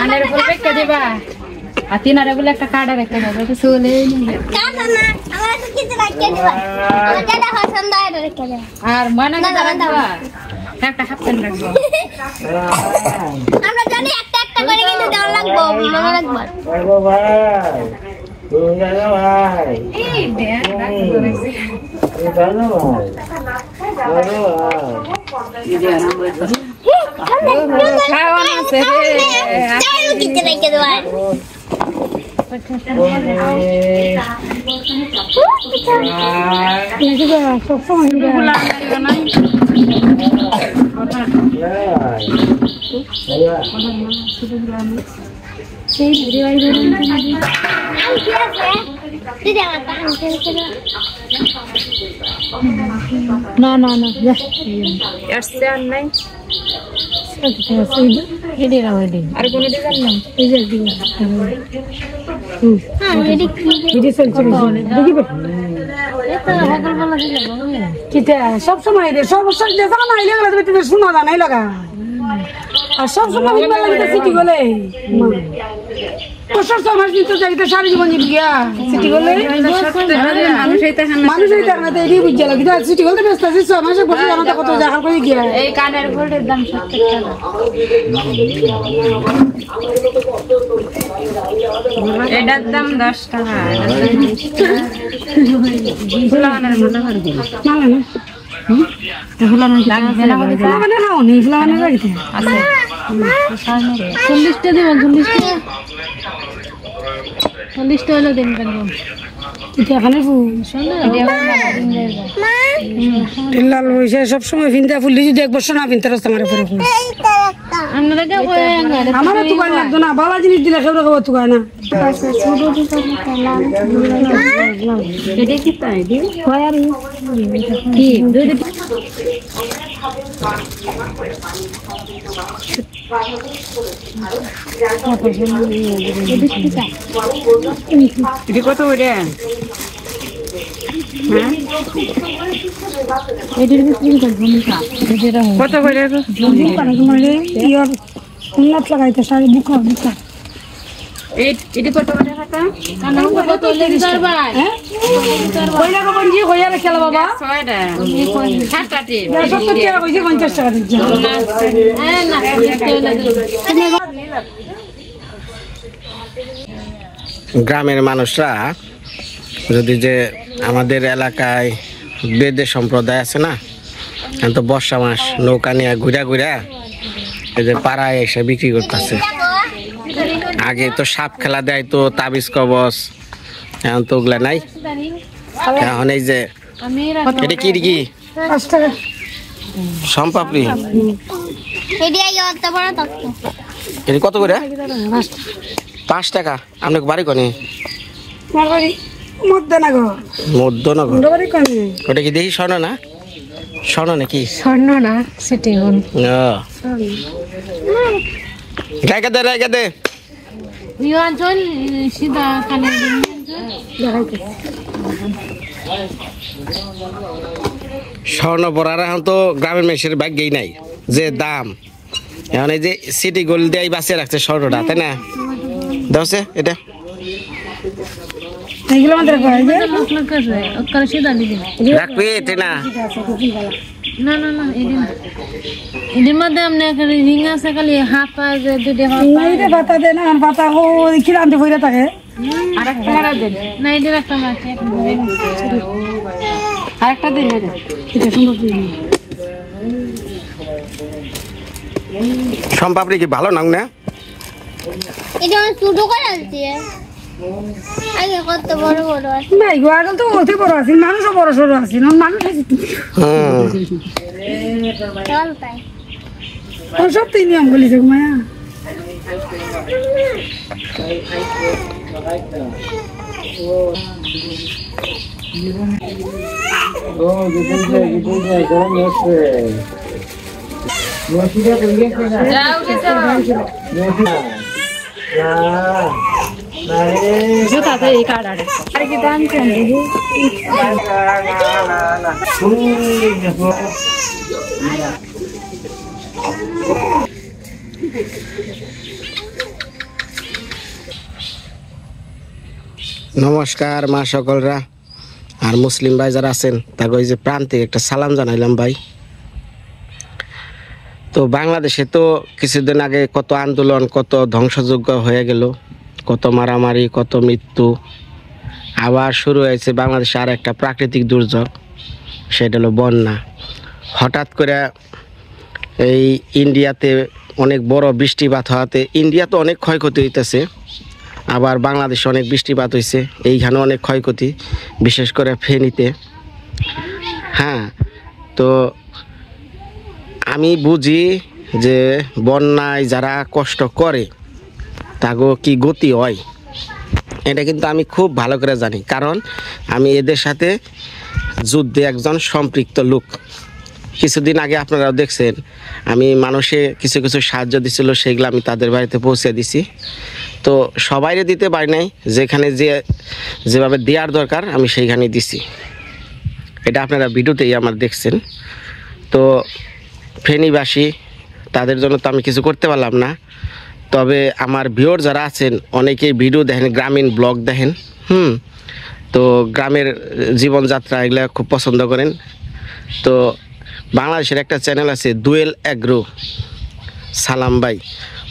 আনার ফুল রেখে দিবা আর তিনারে বলে একটা কার্ড রেখে দেবো তো চলে কাটা না আমার তো কিছু রেখে দিবা আমার যেটা পছন্দ হয় এটা রেখে দেবা আর মনে করে রাখবা একটা হাফ প্যান্ট রাখবো আমরা জানি একটা একটা করে কিন্তু দেওয়া লাগবে মনে রাখবা ভাই তুমি জানো ভাই এই দেখ রাখবো তুমি জানো ভাই খাওয়া না সে চাইও কিছু রেখে দেবা না না না আসছে আর নাই আর কোনো ডিজাইন নাই এই যে সব সময় শোনা জানাই লাগা আর সব সময় সিটি গলে সারা জীবন গিয়া সিটি গলে মানুষ বুঝে লাগে সিটি গলে ব্যস্ত আছে 6 মাসে বসে জানা কত জায়গা করে গিয়া এই কানের গোল্ডের দাম 70 টাকা এটার দাম 10 টাকা ফুলানের মনে করে দিন ফুলানের লাগবে না মানে নাও নি ফুলানের রাখতে আছে 40 টা দিবেন 40 টা 40 টা হলো দিন কেন এটা এখানে ফুল লাল হইছে সব সময় ফিনতে ফুলি যদি এক বছর না ফিনতে রাস্তা মারে পরে ফুল আমার তো গায় লাগতো না বাবা জিনিস দিলে খেয়ে রাখবো তো গায় না এটা কি তাই দি হয় আর কি দুই এটা কত ওরে হ্যাঁ এটার বিক্রি কত করে ইয়ার উন্নত লাগাইতে সাড়ে বুকা বুকা এটা কত করে টাকা কানা কত লেগে ভাই হ্যাঁ কইলা কো বঞ্জি কইয়া রাখলা বাবা 6টা 7টাটি 70 টাকা কইছে 50 টাকা দিচ্ছি হ্যাঁ না গ্রামের মানুষরা যদি যে আমাদের এলাকায় বেদে সম্প্রদায় আছে না এখন তো বর্ষা মাস নৌকা নিয়ে ঘুরা ঘুরা এই যে পাড়ায় এসে বিক্রি করতেছে আগে তো সাপ খেলা দেয় তো তাবিজ কবচ এখন তো ওগুলা নাই এখন এই যে এটা কি কি 5 টাকা সম্পাপড়ি এডি আগে অত বড় তক এটা কত করে 5 টাকা আপনাকে বাড়ি কোনে মারবাড়ি মধ্যনগর মধ্যনগর ওটা কি দেখি স্বর্ণ না স্বর্ণ নাকি স্বর্ণ না সিটি হল রেখে দে অঞ্চল সিধা কানে স্বর্ণ পরার এখন তো গ্রামের মেশের ভাগ্যেই নাই যে দাম এখন এই যে সিটি গোল্ড দিয়ে বাঁচিয়ে রাখছে স্বর্ণটা তাই না দশে এটা এগুলো আমাদের রাখবি এটা না না না না এদের মধ্যে আপনি রিং আছে খালি হাফ আছে দুটো পাতা দে না পাতা ও খিলান্তি ভরে থাকে আরেকটা হারা দেন না এদের একটা আছে আরেকটা দিন এটা সুন্দর সম্পাপড়ি কি ভালো নাও না এটা ছোট করে আনছি আগে কত বড় বড় আছে নাই গো আগল তো অতি বড় আছে মানুষও বড় সরো আছে না মানুষ আছে চল তাই সব তো নিয়ম বলিছে মায়া এই কার্ড আর কি দাম কেন নমস্কার মা সকলরা আর মুসলিম ভাই যারা আছেন তাকে ওই যে প্রান্তিক একটা সালাম জানাইলাম ভাই। তো বাংলাদেশে তো কিছুদিন আগে কত আন্দোলন, কত ধ্বংসযজ্ঞ হয়ে গেল, কত মারামারি, কত মৃত্যু। আবার শুরু হয়েছে বাংলাদেশে আর একটা প্রাকৃতিক দুর্যোগ, সেটা হলো বন্যা। হঠাৎ করে এই ইন্ডিয়াতে অনেক বড় বৃষ্টিপাত হওয়াতে ইন্ডিয়া তো অনেক ক্ষয়ক্ষতি হইতেছে, আবার বাংলাদেশে অনেক বৃষ্টিপাত হয়েছে, এইখানে অনেক ক্ষয়ক্ষতি, বিশেষ করে ফেনীতে। হ্যাঁ, তো আমি বুঝি যে বন্যায় যারা কষ্ট করে তাগো কি গতি হয়, এটা কিন্তু আমি খুব ভালো করে জানি, কারণ আমি এদের সাথে যুদ্ধে একজন সম্পৃক্ত লোক। কিছুদিন আগে আপনারাও দেখছেন আমি মানুষে কিছু কিছু সাহায্য দিছিল, সেগুলো আমি তাদের বাড়িতে পৌঁছে দিছি। তো সবাইরে দিতে পারি নাই, যেখানে যেভাবে দেওয়ার দরকার আমি সেইখানেই দিছি। এটা আপনারা ভিডিওতেই আমার দেখছেন। তো ফেনীবাসী তাদের জন্য তো আমি কিছু করতে পারলাম না, তবে আমার ভিউয়ার যারা আছেন অনেকেই ভিডিও দেখেন, গ্রামীণ ব্লগ দেখেন, তো গ্রামের জীবনযাত্রা এগুলো খুব পছন্দ করেন। তো বাংলাদেশের একটা চ্যানেল আছে দুয়েল অ্যাগ্রো, সালাম ভাই,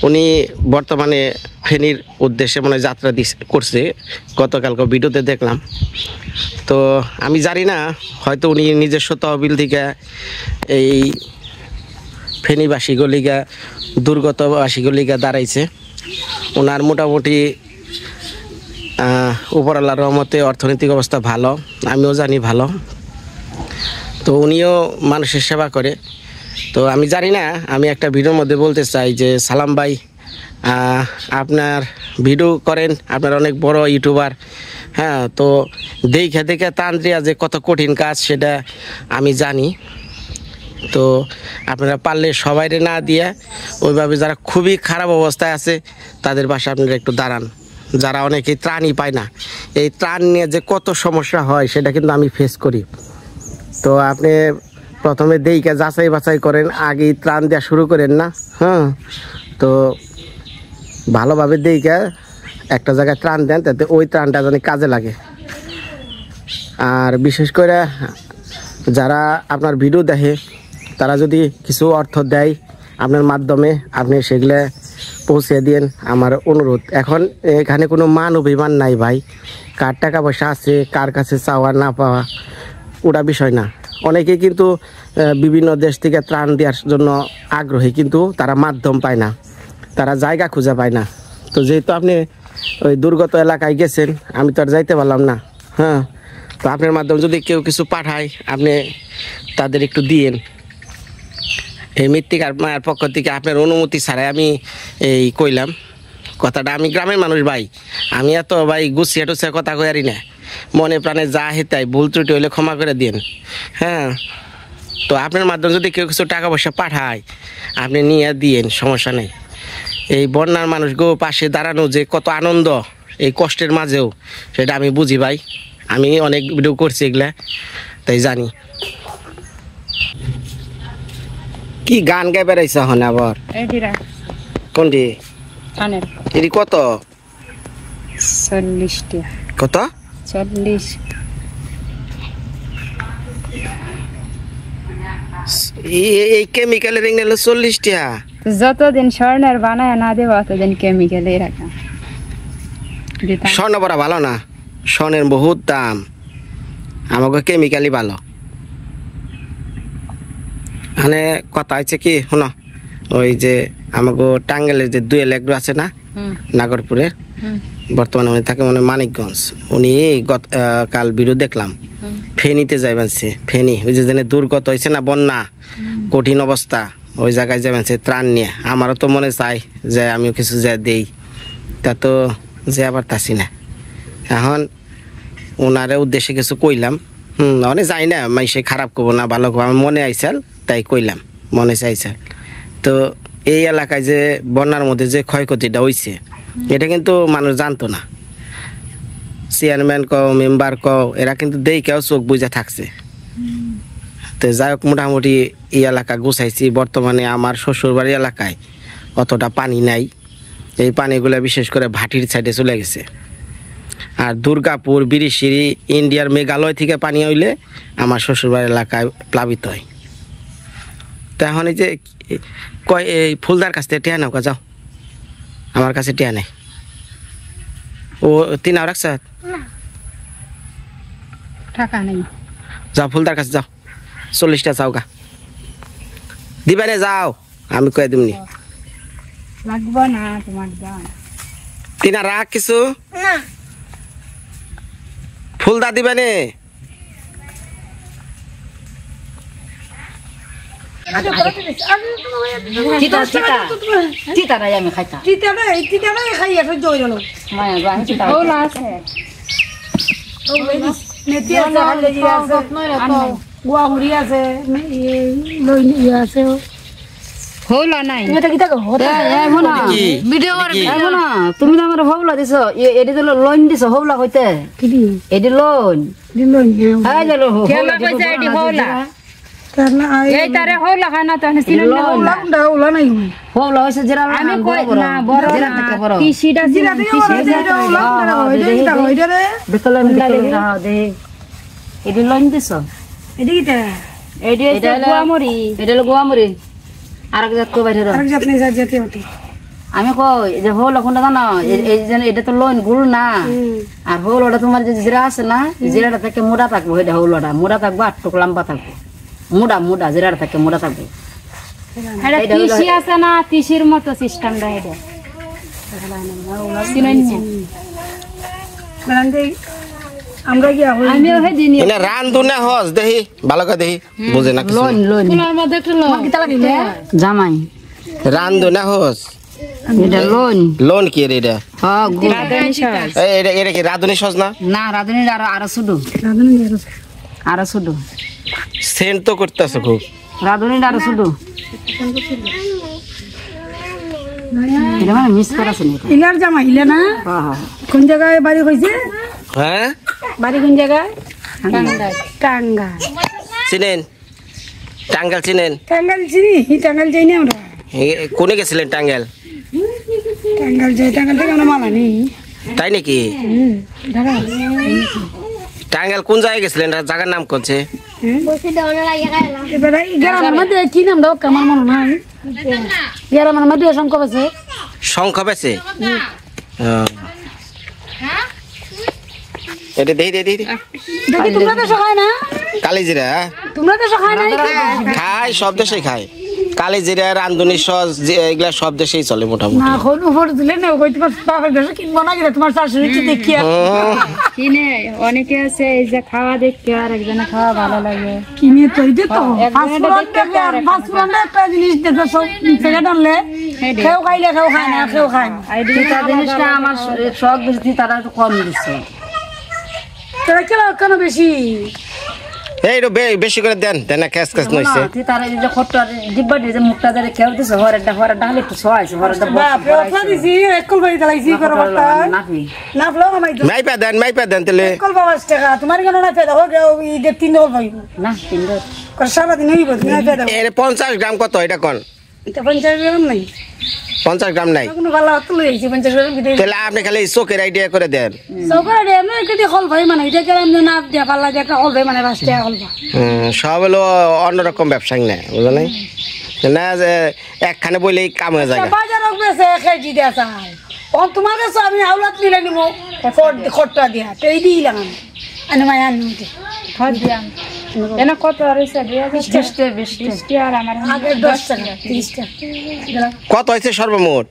উনি বর্তমানে ফেনীর উদ্দেশ্যে মনে যাত্রা করছে, গতকালকে ভিডিওতে দেখলাম। তো আমি জানি না, হয়তো উনি নিজস্ব তহবিল থেকে এই ফেনীবাসীগুলিগা, দুর্গতবাসীগুলিগা দাঁড়াইছে। ওনার মোটামুটি উপরআল্লাহর রহমতে অর্থনৈতিক অবস্থা ভালো, আমিও জানি ভালো। তো উনিও মানুষের সেবা করে। তো আমি জানি না, আমি একটা ভিডিওর মধ্যে বলতে চাই যে সালাম ভাই, আপনার ভিডিও করেন, আপনার অনেক বড় ইউটিউবার, হ্যাঁ, তো দেখে দেখে তান্ত্রিয়া যে কত কঠিন কাজ সেটা আমি জানি। তো আপনারা পারলে সবাইরে না দিয়ে ওইভাবে যারা খুবই খারাপ অবস্থায় আছে তাদের পাশে আপনারা একটু দাঁড়ান, যারা অনেকেই ত্রাণই পায় না। এই ত্রাণ নিয়ে যে কত সমস্যা হয় সেটা কিন্তু আমি ফেস করি। তো আপনি প্রথমে দেইকে যাচাই বাছাই করেন, আগেই ত্রাণ দেওয়া শুরু করেন না। তো ভালোভাবে দেইকে একটা জায়গায় ত্রাণ দেন, তাতে ওই ত্রাণটা যেন কাজে লাগে। আর বিশেষ করে যারা আপনার ভিডিও দেখে তারা যদি কিছু অর্থ দেয় আপনার মাধ্যমে, আপনি সেগুলো পৌঁছে দিন, আমার অনুরোধ। এখন এখানে কোনো মান অভিমান নাই ভাই, কার টাকা পয়সা আছে, কার কাছে চাওয়া না পাওয়া ওটা বিষয় না। অনেকে কিন্তু বিভিন্ন দেশ থেকে ত্রাণ দেওয়ার জন্য আগ্রহী, কিন্তু তারা মাধ্যম পায় না, তারা জায়গা খুঁজে পায় না। তো যেহেতু আপনি ওই দুর্গত এলাকায় গেছেন, আমি তো আর যাইতে পারলাম না। তো আপনার মাধ্যমে যদি কেউ কিছু পাঠায়, আপনি তাদের একটু দিয়েন। এই মৃত্তিকার মায়ের পক্ষ থেকে আপনার অনুমতি ছাড়াই আমি এই কইলাম কথাটা। আমি গ্রামের মানুষ ভাই, আমি এত ভাই গুছিয়ে টুছিয়ে কথা কয়ারি না, মনে প্রাণে যা হেতাই ভুল ত্রুটি হলে ক্ষমা করে দিন। তো আপনার মাধ্যমে যদি কেউ কিছু টাকা পয়সা পাঠায়, আপনি নিয়ে দিয়েন, সমস্যা নেই। এই বন্যার মানুষগো পাশে দাঁড়ানো যে কত আনন্দ এই কষ্টের মাঝেও, সেটা আমি বুঝি ভাই। আমি অনেক ভিডিও করছি এগুলা, তাই জানি। কি গান গাই বেড়াইছ এখন আবার? কোনটি? এটি কত? 40 টাকা। কত? 40। এই কেমিক্যালের রিং নিল 40 টাকা। যতদিন স্বর্ণের বানায় না দেবো ততদিন কেমিক্যালে রাখা। স্বর্ণ বড় ভালো না, স্বর্ণের বহুত দাম, আমাকে কেমিক্যালই ভালো। মানে কথা হচ্ছে কি শোনো, ওই যে আমাকে টাঙ্গাইলের যে দুয়েল অ্যাগ্রো আছে না, নাগরপুরে, বর্তমানে উনি থাকে মানে মানিকগঞ্জ। উনি কাল ভিডিও দেখলাম, ফেনীতে যাইবানছে। ফেনী ওই যে দুর্গত হয়েছে না, বন্যা, কঠিন অবস্থা, ওই জায়গায় যাবেনছে ত্রাণ নিয়ে। আমারও তো মনে চাই যে আমিও কিছু যা দেই, তা তো যে আবার তাছি না। এখন ওনারে উদ্দেশ্যে কিছু কইলাম, অনেক যাই না, মাইসে খারাপ করবো না, ভালো করবো, আমার মনে আইসাল তাই কইলাম, মনে চাইসাল। তো এই এলাকায় যে বন্যার মধ্যে যে ক্ষয়ক্ষতিটা হয়েছে, এটা কিন্তু মানুষ জানতো না। চেয়ারম্যান কও, মেম্বার কও, এরা কিন্তু দেখেও চোখ বুঝে থাকছে। তো যাই হোক, মোটামুটি এই এলাকা গুছাইছি। বর্তমানে আমার শ্বশুরবাড়ি এলাকায় অতটা পানি নাই, এই পানিগুলো বিশেষ করে ভাটির সাইডে চলে গেছে। আর দুর্গাপুর বিরিশিরি ইন্ডিয়ার মেঘালয় থেকে পানি হইলে আমার শ্বশুরবাড়ির এলাকায় প্লাবিত হয়। তো এখন এই যে কয় এই ফুলদার কাছ থেকে টিয়া নাও যাও, আমার কাছে টিয়া নেই। ও 3 রাখছ, টাকা নেই। যাও ফুলদার কাছে যাও, 40টা চাও গা দিবে না, যাও আমি কয়ে দিমনি। লাগবে না তোমার দাম। 3 রাখ কিছু না ফুলদা দিবে নে। চিতা চিতা চিতা নাই আমি খাইতা চিটারে খাইয়া সহ্য হয়ে গেল। মায়া গো আমি চিতা মেথি আছে, হালদি আছে, গুয়ামুড়ি আছে, লই আছে। হলো নাই এটা কি থাকে হতে কি ভিডিও করে কি? না তুমি তো আমার হৌলা দিছ, এডি তো লোন দিছ হৌলা কইতে, কি দি এডি লোন দিল আই গেল কেলা কইছে এডি হলা কারণ এই তারে হলা খায় না তখন সিন ওলা ওলা নাই হৌলা হইছে যেরা আমি কই না বড় যেরা থেকে বড় তিসিটা জিরা থেকে ওলা এটা ওইটা রে দেখলে আমি দেখলে দে এডি লোন দিছ, এটা কি তা এডি হইছে গুয়ামুড়ি এডি হলো গোয়ামুড়ি আর এক জাত কো বাইরে আর কি আপনি যেতে হতে আমি কই যে হৌলা কোনটা জানো, এই যে এটা তো লোন গুল না, আর হৌলাটা তোমার যে জিরা আছে না, জিরাটা থেকে মোটা থাকবো, এটা হৌলাটা মোটা থাকবো আর টুক লম্বা থাকবো, মোটা মোটা জিরাটা থেকে মোটা থাকবো। এটা তিসি আছে না, তিসির মতো সিস্টেম দা এটা সিনাই মানে আমরা কি আমি ওহে দিনি এনে রান্ধু না হস দেহি ভালো করে দেহি বুঝে না কিছু লোন লোন তোমার মধ্যে একটু লো কি তালা দিলে জামাই রান্ধু না হস এটা লোন লোন কি রে এটা? হ্যাঁ রাধুনি সস এই এটা কি রাধুনি সস না? না রাধুনি আরো আরো শুধু রাধুনি নিয়ে আরো শুধু সেন্ট তো করতেছে খুব। রাধুনি আরো শুধু এটা মানে মিস করা আছে নাকি? ইলার জামা ইলা না হ্যাঁ হ্যাঁ কোন জায়গায় বাড়ি কইছে হ্যাঁ বাড়ি কোন জায়গায় টাঙ্গা চিনেন টাঙ্গাল চিনেন? টাঙ্গাল চিনি টাঙ্গাল যাই না আমরা কোনে গেছিলেন টাঙ্গাল? টাঙ্গাল যাই টাঙ্গাল থেকে আমরা মালা নেই তাই নাকি? ঢাকা টাঙ্গাল কোন জায়গায় গেছিলেন? জায়গার নাম করছে বসে দৌড়ে লাগিয়ে গেলাম এবারে গ্রামের মধ্যে কি নাম দাও আমার মনে নাই গ্রামের মধ্যে শঙ্খ আছে শঙ্খ বেছে। এটা দেই দেই দেই দেখি তোমরা তো খায় না কালিজিরা তোমরা তো খায় না খায়, সব দেশেই খায়। কালিজিরা রান্ধুনি সস এগুলা সব দেশেই চলে মোটামুটি। না কোন উপর দিলে না কই তোমার বাপের দেশে কিনবো না গিয়ে তোমার শাশুড়ি কি দেখি কিনে অনেকে আছে এই যে খাওয়া দেখতে আর একজনে খাওয়া ভালো লাগে কিনে তো দিতে তো একজনে দেখতে আর পাঁচফোড়নটা একটা জিনিস দেখো সব প্যাকেট আনলে কেউ খাইলে কেউ খায় না কেউ খায় না তিতা জিনিসটা আমার শখ বেশি, তারা একটু কম দিচ্ছে। তোরা কেন বেশি এই বেশি করে দেন দেন না, ক্যাশ ক্যাশ নইছে। তারা এই যে খট্টা ডিব্বা দিয়ে যে মুখটা ধরে খেয়ে দিছে, হরেরটা হলে একটু ছয়াইছে, হরেরটা বাপরে অফা দিছি একল বাড়ি দালাইছি করো বাতা নাকি না ফলো আমাই তো মাইপা দেন তাহলে। একল 52 টাকা তোমার কেন না পেদা হোক এই যে 3 ডবল পাইব না তিনটা কর সারা দিন হইব তুমি না পেদা এর 50 গ্রাম কত এটা কোন? এটা 50 গ্রাম নাই 50 গ্রাম নাই কোনো ভালো হাত লই আইছি 50 গ্রাম কি দেই তাহলে আপনি খালি চোখের আইডিয়া করে দেন। সকালে রে না কেটে হল ভাই মানে এটা কেন না দিয়া পাল্লা যে একটা হল ভাই মানে 5 টাকা হল ভাই সব হলো অন্যরকম ব্যবসায়ী না, বুঝো নাই না যে একখানে বইলেই কাম হয়ে যায়। বাজার বেছে খেজি দিয়া চাই ও তোমার কাছে আমি আউলাত নিলে নিমু খট্টা দিয়া তেই দিলাম আনে মায়া আনতে খদ দিয়াম এনা কত রইছে 20 আর আমার আগে 10 টাকা 30 টাকা কত হয়েছে সর্বমোট?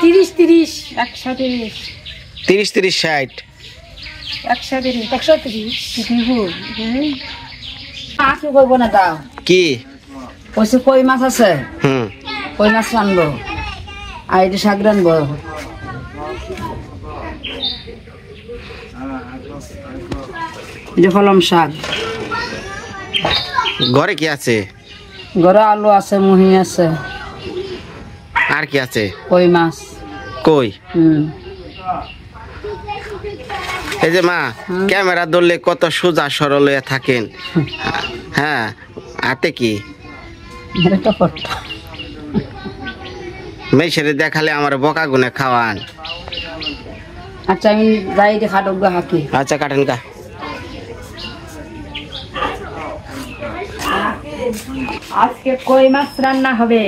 30 30 130 30 30 60 130 130 আজকে করবো না দাও কি? ওইসে কই মাছ আছে, হুম কই মাছ রানবো আর এটা শাক রানবো। এটা কলম শাক, ঘরে কি আছে? ঘরে আলু আছে, মুহি আছে, আর কি আছে? কই মাছ। কই হুম এই যে মা ক্যামেরা ধরলে কত সোজা সরল হয়ে থাকেন। হ্যাঁ হাতে কি এটা তো কট্টা। মেয়েছেলে দেখালে আমার বকা গুনে খাওয়ান। আচ্ছা আমি যাই দেখা ডোগা হাকি আচ্ছা কাটেন কা আজকে কই মাছ রান্না হবে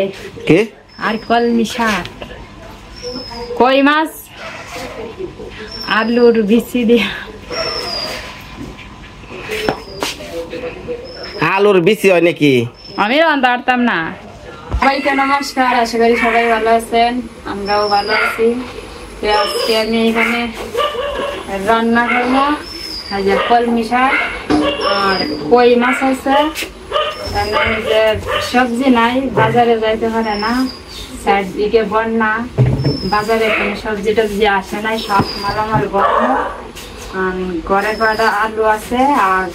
কি আর কলমি শাক কই মাছ আলুর বিচি দিয়া আলুর বিচি হয় নাকি আমি রান্না পারতাম না সবাইকে নমস্কার আশা করি সবাই ভালো আছেন আমরাও ভালো আছি তো আজকে আমি এখানে রান্না করবো এই যে কলমি শাক আর কই মাছ আছে যে সবজি নাই বাজারে যাইতে পারে না চারদিকে বন্যা বাজারে কোনো সবজি টবজি আসে নাই সব মালামাল বন্ধ ঘরে কয়টা আলু আছে আর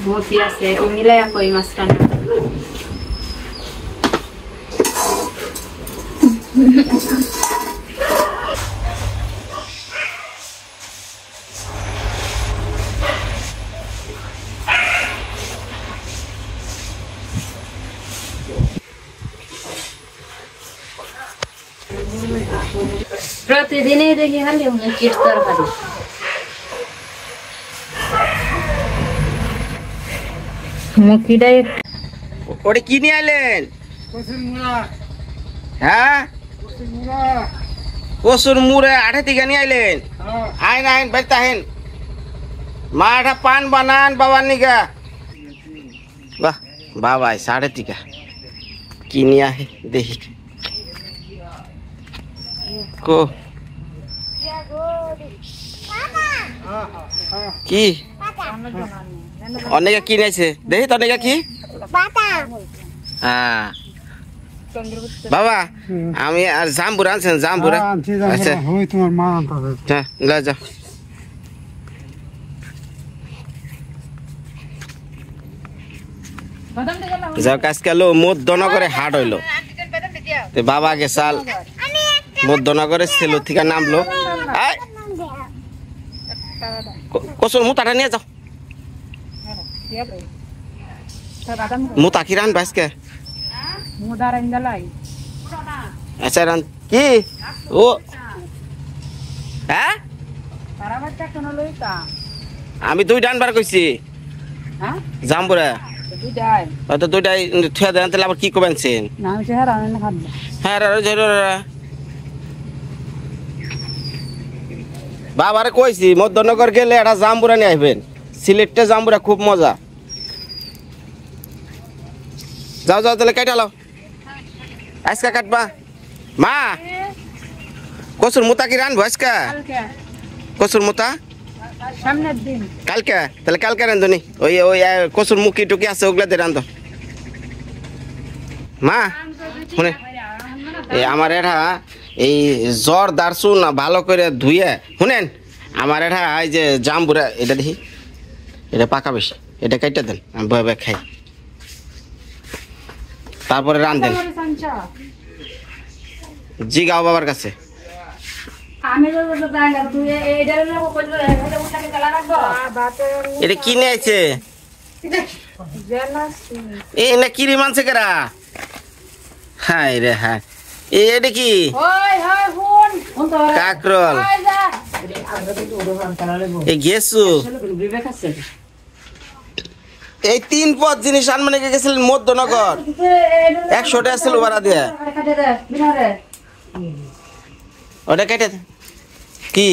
বটি আছে ও মিলাই কই মাছ রান্না প্রতিদিনই দেখি খালি মুখির তরকারি মুখিটাই ওটা কি নিয়ে আইলেন হ্যাঁ কসুর মুড়ে আঠে থেকে নিয়ে আইলেন আইন আইন বেরতে আইন মা এটা পান বানান বাবার নিকা বাহ বাবা সাড়ে টিকা কি নিয়ে আহে দেখি কো কি অনেকে কি নিয়েছে দেখি তো অনেকে কি হ্যাঁ বাবা আমি আর জাম্বুরা আনছেন জাম্বুরা আচ্ছা তোমার মা আনতে হ্যাঁ লে যাও যাও আজকাল মধ্যনগরে হাট হইলো বাবা গেছাল মধ্যনগরে সেলু থেকে নামলো কসুর মুতাটা নিয়ে যাও মুতা কি রান বাসকে আচ্ছা রান কি ও হ্যাঁ আমি দুই ডান বার কইছি যাম বরে হয়তো দুইটাই থুয়া দেন তাহলে আবার কি করবেন হ্যাঁ বাবারে কইছি মধ্যনগর গেলে একটা জাম্বুরা নিয়ে আসবেন সিলেটে জাম্বুরা খুব মজা যাও যাও তাহলে কেটে লাও আজকা কাটবা মা কসুর মুতা কি রানবো আজকা কসুর মুতা সামনের দিন কালকে তাহলে কালকে রান্ধো নি ওই ওই কসুর মুখি টুকি আছে ওগুলা দিয়ে রান্ধো মা শুনে এই আমার এটা এই জ্বর দারছু না ভালো করে ধুয়ে শুনেন আমার এটা এই যে জাম্বুরা এটা দেখি এটা পাকা বেশি এটা কাইটা দেন আমি বয়ে বয়ে খাই তারপরে রান্ধেন জি গাও বাবার কাছে এটা কি নিয়ে আইছে এই না কিরি মানছে কেরা হাই রে হ্যাঁ এটা কি কাকরল এই গেছু এই 3 পদ জিনিস আনমানে গেছিলেন মধ্যনগর 100 টাকা ছিল ভাড়া দিয়ে ওটা কেটে কি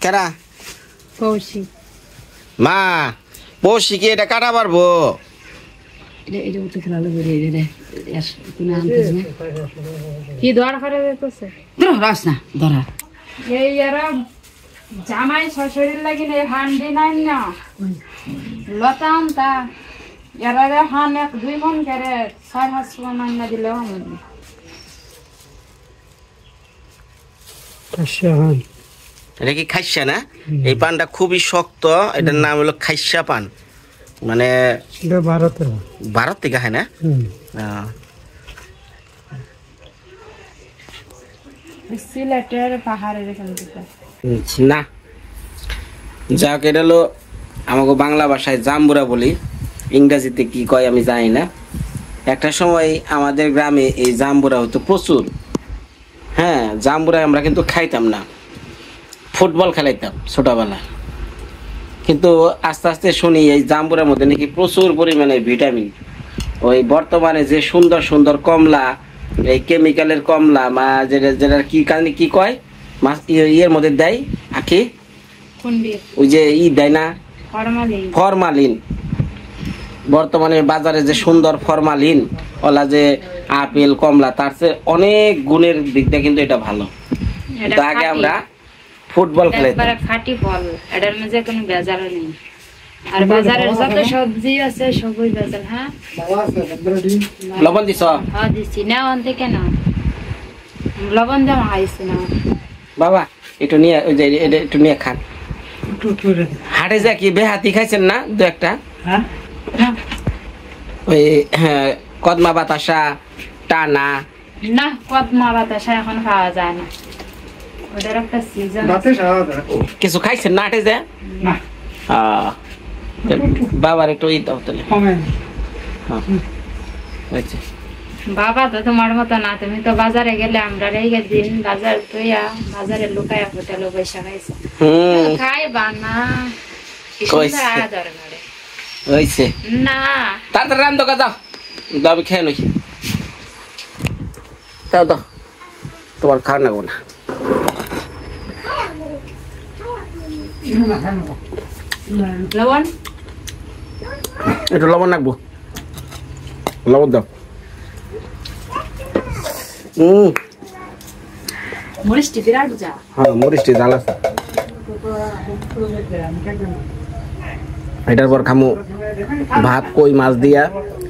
কেরা মা পৌষি কি এটা কাটা পারবো কি দর করে দিতেছে রাস না ধরা এই এরা জামাই শ্বশুরের লাগি না হান্ডি নাই না লতাম তা এরা হান 1-2 মন করে 6-7 মন না দিলে এটা কি খাইসা না এই পানটা খুবই শক্ত এটার নাম হলো খাইসা পান মানে ভারত থেকে হয় না সিলেটের পাহাড়ের এখান থেকে না যাক এটা হলো আমাকে বাংলা ভাষায় জাম্বুরা বলি ইংরেজিতে কি কয় আমি জানি না একটা সময় আমাদের গ্রামে এই জাম্বুরা হতো প্রচুর হ্যাঁ জাম্বুরা আমরা কিন্তু খাইতাম না ফুটবল খেলাইতাম ছোটবেলা, কিন্তু আস্তে আস্তে শুনি এই জাম্বুরের মধ্যে নাকি প্রচুর পরিমাণে ভিটামিন। ওই বর্তমানে যে সুন্দর সুন্দর কমলা, এই কেমিক্যালের কমলা মা যেটা যেটা কি কারণে কি কয় মাছ ইয়ের মধ্যে দেয় আখি, ওই যে দেয় না ফরমালিন। বর্তমানে বাজারে যে সুন্দর ফরমালিন ওলা যে আপেল কমলা, তার চেয়ে অনেক গুণের দিক দিয়ে কিন্তু এটা ভালো। তো আগে আমরা ফুটবল খেলাইতাম। খাঁটি ফল, এটার মধ্যে কোনো ভেজাল নেই। আর বাজারের যত সবজি আছে সবই ভেজাল। হ্যাঁ লবণ দিছ? হ্যাঁ দিচ্ছি। না আনতে কেন লবণ দিয়ে মাখাইছি না বাবা, একটু নিয়ে ওই যে এটা একটু নিয়ে খান। হাটে যা কি বেহাতি খাইছেন না দু একটা? ওই হ্যাঁ কদমা বাতাসা, টানা। না, কদমা বাতাসা এখন খাওয়া যায় না, ওটার একটা সিজন। কিছু খাইছেন না হাটে যা? বাবার একটু ই দাও তাহলে। বাবা তো তোমার মতো না, তুমি তো বাজারে গেলে আমরা রেগে দিন বাজার তুইয়া বাজারে লুকায়া হোটেলে পয়সা খাইছে খাইবা না হয়েছে না। তাড়াতাড়ি রান দোকা দাও, দাও আমি খেয়ে নই। দাও দাও, তোমার খাওয়া নাগো না। লবণ একটু লবণ রাখবো, লবণ দাও। মরিচটি বিরাট যা। হ্যাঁ মরিচটি জাল আছে। এটার পর খামু ভাত কই মাছ দিয়া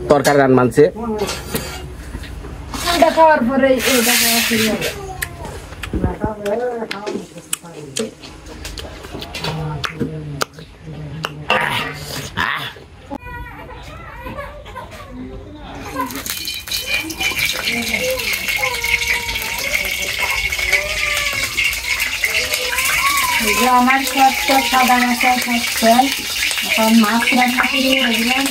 তরকারি রান মানছে। খাওয়ার পরে এটা খাওয়া শুরু হবে। আমার সত্য সাদা মাছের সত্য, এখন মাছ রান্না শুরু হয়ে গেলাম।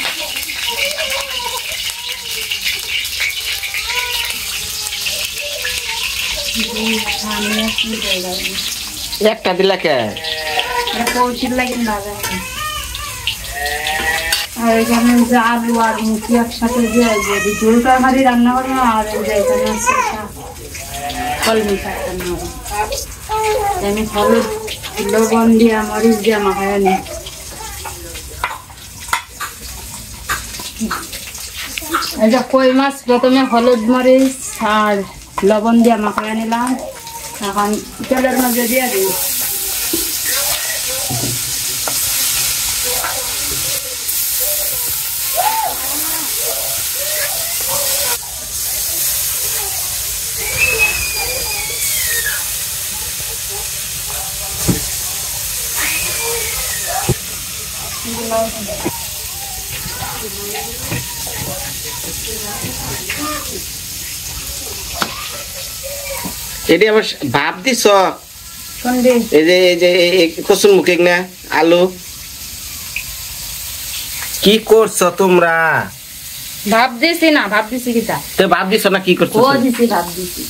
একটা দিলা কে কৌশিক লাগে না, আর এখানে যে আলু আর মুখি একসাথে দিয়ে ঝোল তরকারি রান্না করবো, আর এখানে আছে কলমি শাক রান্না করবো। আমি হলুদ লবণ দিয়া মরিচ দিয়া মাখায় নি। এই যে কই মাছ প্রথমে হলুদ মরিচ আর লবণ দিয়া মাখায় নিলাম, এখন তেলের মধ্যে দিয়ে দিই। এটি আবার ভাব দিছ? এই যে কচুর মুখে না আলু কি করছো তোমরা? ভাব দিছি না, ভাব দিছি কিটা তো ভাব দিছ না কি করছো? ও দিছি, ভাব দিছি।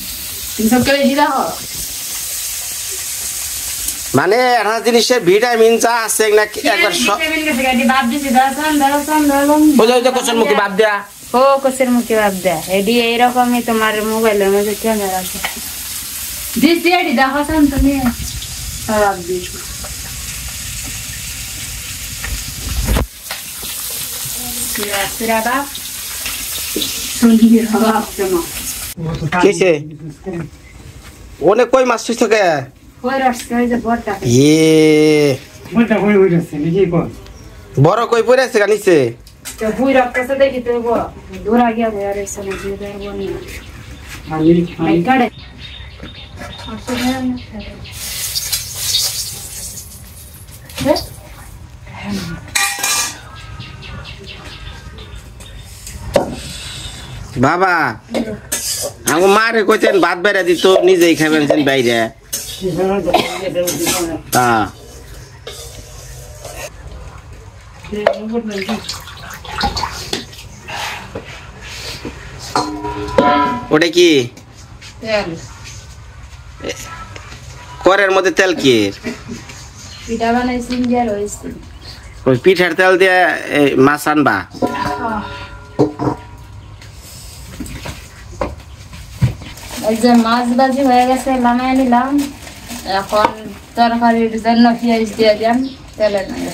তুমি সব কেটে দিলা হ, মানে একটা জিনিসের ভিটামিন যা আছে না একবার সব ভিটামিন গেছে গাড়ি ভাব দিছি। দাঁড়ান ওই যে কচুর মুখে ভাব দেয়া। ও কচুর মুখে ভাব দেয়া, এডি এইরকমই তোমার মোবাইলের মধ্যে ক্যামেরা আছে। দিছি এডি দেখো তুমি ভাব দিছি। সিরা বাপ সুন্দর বাপ জমা কেছে অনেক কই মাছ ছুঁছ কে কই রাখছে ওই যে বড়টা। বড়টা কই হইছে নাকি কোন বড় কই পড়ে আছে কানিছে তো বুই রাখছে দেখি তো বড় দূরা গিয়া বের হইছে না দিয়ে দেব নি আই কাড়ে বাবা আমার মারে কইতেন ভাত বেড়ে দিত, নিজেই খাবেন বাইরে। ওটা কি করের মধ্যে তেল কি পিঠা বানাইছি দিয়ে রয়েছে ওই পিঠার তেল দিয়ে মাছ আনবা এই যে মাছ ভাজি হয়ে গেছে নামাই নিলাম এখন তরকারির জন্য পেঁয়াজ দিয়ে দিলাম তেলে নেড়ে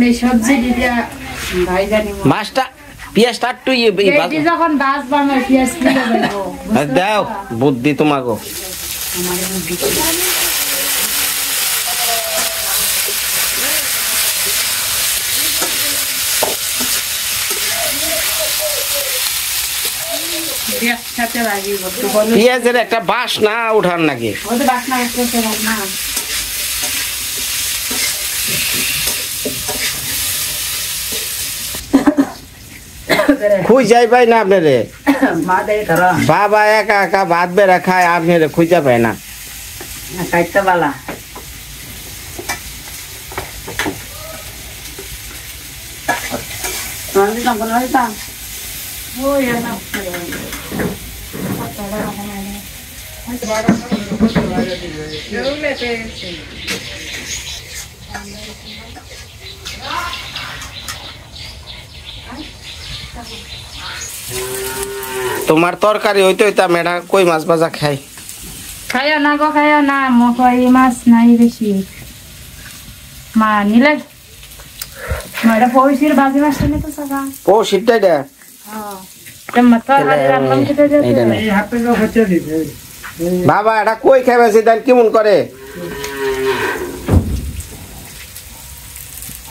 এই সবজি দিয়ে ভাই জানি মাছটা পেঁয়াজটা একটু যখন বাজবো আমার পেঁয়াজ কিনে দেবো দাও বুদ্ধি তোমাকে পেঁয়াজের একটা বাসনা উঠার নাকি খুঁজাই পাই না আপনারে বাবা একা একা ভাত বেড়া খায় আপনারে খুঁজা পায় না খাইতে বালা তোমার তরকারি হইতে হইতা মেডা কই মাছ ভাজা খাই খাইয়া না গো খাইয়া না মকই মাছ নাই বেশি মা নিলে মারা পয়সির বাজি মাছ নিয়ে তো সাবা ও সিটটাই দে বাবা এটা কই খাবে সেটা কেমন করে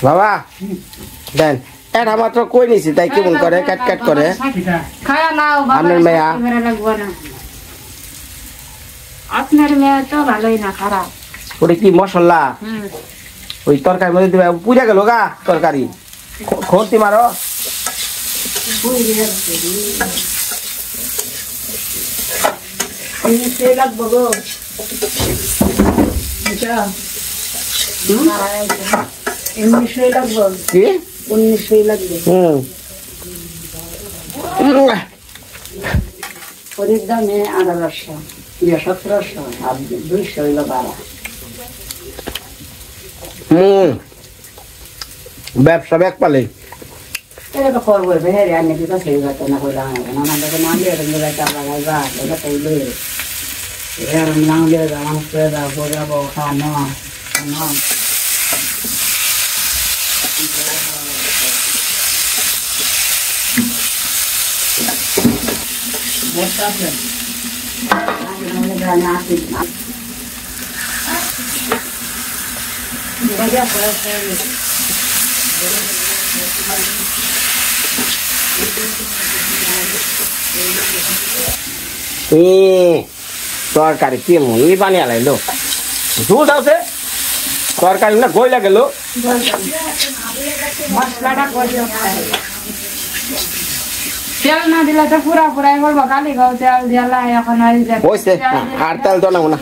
বাবা দেন এটা মাত্র কই নিছি তাই কেমন করে কাট কাট করে খায়া নাও আপনার মেয়া আপনার মেয়ে তো ভালোই না খারাপ ওটা কি মশলা ওই তরকারির মধ্যে দিবে পুড়ে গেল গা তরকারি খন্তি মারো কি 1900 লাগবে পরের দামে 1800 1700 আর 200 হইলো 12 ব্যবসা ব্যাগ পালে এটা তো করবো ভেড়ে আনে দিতে সেই কথা না কইলা না না দেখো না দিয়ে দিলে চালা গাইবা এটা তাই লই এর নাম দিয়ে জামান করে দাও বড়া বড় খানো না তরকারি কেমন ই বানিয়ে লাইলো ঝুল আছে তরকারি না গইলা গেল তেল না দিলে তো পুরা পুরাই করবো কালি গাও তেল দিয়ালা এখন বসে আর তেল তো না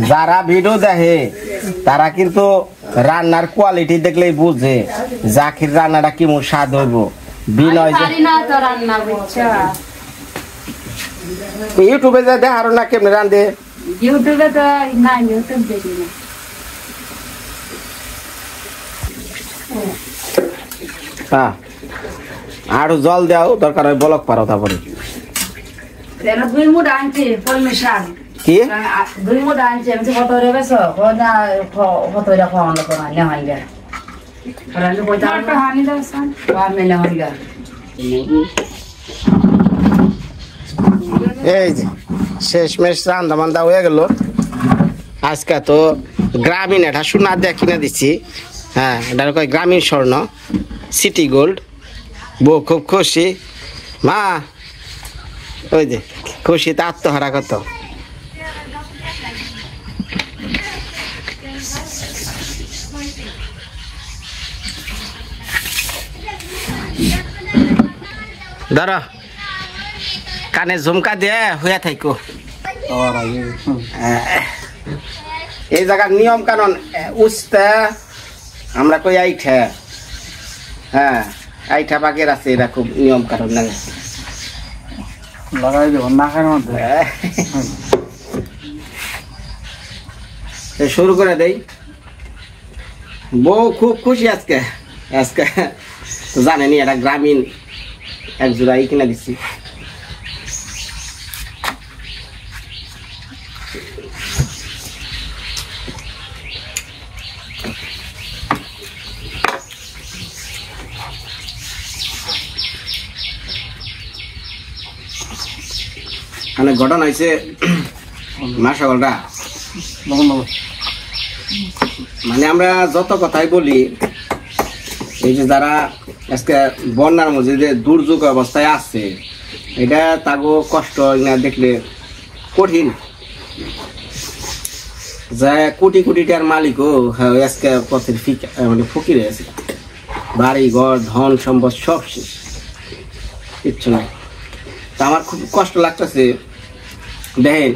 যারা ভিডিও দেখে তারা কিন্তু রান্নার কোয়ালিটি দেখলেই বুঝে জাকির রান্নাটা কেমন স্বাদ হইব বিনয় ইউটিউবে যা দেখ আরো না কেমন রান্ধে ইউটিউবে তো না ইউটিউব দেখি না হ্যাঁ আরো জল দাও দরকার হয় বলক পারো তারপরে দুই মুঠ আনছি পরমিশন কি 2 মুঠ আনছি আমি কত রে বেছো কোনা কত রে খাওয়ান লোক না নেহান গে রানি কইতা তো হানি দাওসান বা মে নেহান গে এই যে শেষমেশ রান্না বান্ধা হয়ে গেল আজকে তো গ্রামীণ এটা সোনা দিয়ে কিনে দিচ্ছি হ্যাঁ এটা কয় গ্রামীণ স্বর্ণ সিটি গোল্ড বউ খুব খুশি মা ওই যে খুশিতে আত্মহারা কত ধরো কানে ঝুমকা দিয়ে হইয়া থাইকো এই জায়গার নিয়ম কানুন উস্তা আমরা কই আইঠা হ্যাঁ আইঠা বাগের আছে এরা খুব নিয়ম কানুন না লাগাই দেব না খাওয়ার মধ্যে শুরু করে দেই বউ খুব খুশি আজকে আজকে জানেনি এটা গ্রামীণ এক জোড়াই কিনা দিচ্ছি মানে ঘটনা হয়েছে মাসাগলটা মানে আমরা যত কথাই বলি এই যে যারা আজকে বন্যার মধ্যে যে দুর্যোগ অবস্থায় আছে এটা তাগো কষ্ট না দেখলে কঠিন যা কোটি কোটি টাকার মালিকও আজকে পথের মানে ফকির আছে বাড়ি ঘর ধন সম্পদ সব শেষ কিচ্ছু নাই তা আমার খুব কষ্ট লাগতেছে দেখেন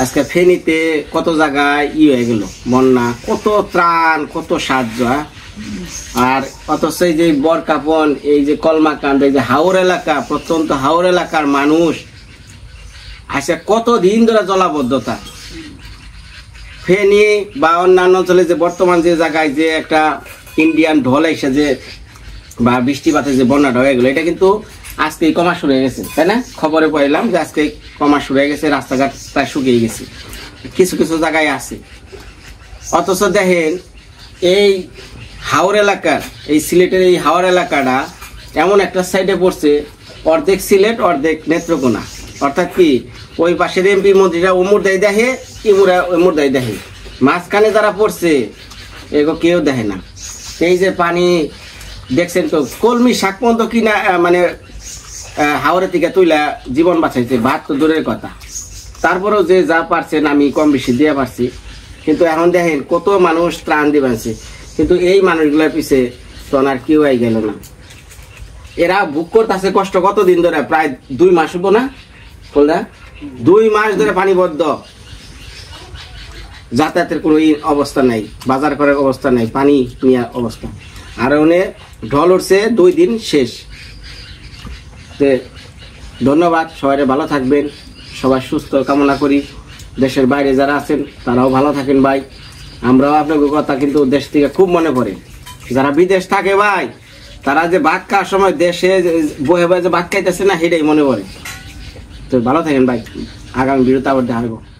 আজকে ফেনীতে কত জায়গায় হয়ে গেল বন্যা কত ত্রাণ কত সাহায্য আর অথচ এই যে বরকাপন এই যে কলমাকান্ড এই যে হাওর এলাকা প্রত্যন্ত হাওর এলাকার মানুষ আসে কতদিন ধরে জলাবদ্ধতা ফেনী বা অন্যান্য অঞ্চলে যে বর্তমান যে জায়গায় যে একটা ইন্ডিয়ান ঢল এসে যে বা বৃষ্টিপাতে যে বন্যাটা হয়ে গেলো এটা কিন্তু আজকে কমা শুরু হয়ে গেছে তাই না খবরে পড়লাম যে আজকে কমা শুরু হয়ে গেছে রাস্তাঘাট প্রায় শুকিয়ে গেছে কিছু কিছু জায়গায় আছে অথচ দেখেন এই হাওর এলাকার এই সিলেটের এই হাওর এলাকাটা এমন একটা সাইডে পড়ছে অর্ধেক সিলেট অর্ধেক নেত্রকোনা অর্থাৎ কি ওই পাশের এমপি মন্ত্রীরা ওমর দেয় দেখে ইমুরা ওমর দেয় দেখে মাঝখানে যারা পড়ছে এগো কেউ দেখে না এই যে পানি দেখছেন তো কলমি শাক পর্যন্ত কিনা মানে হাওড়ে থেকে তুইলা জীবন বাঁচাইছে ভাত তো দূরের কথা তারপরেও যে যা পারছেন আমি কম বেশি দিয়ে পারছি কিন্তু এখন দেখেন কত মানুষ ত্রাণ দিবাছে কিন্তু এই মানুষগুলোর পিছে তো আর কেউ আই গেল না এরা ভোগ করতেছে কষ্ট কতদিন ধরে প্রায় 2 মাস হবো না বলদা 2 মাস ধরে পানিবদ্ধ যাতায়াতের কোনো অবস্থা নাই বাজার করার অবস্থা নাই পানি নেওয়ার অবস্থা আর ওনে ঢল উঠছে 2 দিন শেষ ধন্যবাদ সবাই ভালো থাকবেন সবাই সুস্থ কামনা করি দেশের বাইরে যারা আছেন তারাও ভালো থাকেন ভাই আমরাও আপনাদের কথা কিন্তু দেশ থেকে খুব মনে পড়ে যারা বিদেশ থাকে ভাই তারা যে ভাত খাওয়ার সময় দেশে বহে বহে যে ভাত খাইতেছে না সেটাই মনে পড়ে তো ভালো থাকেন ভাই আগামী ভিডিওতে আবার দেখা হবে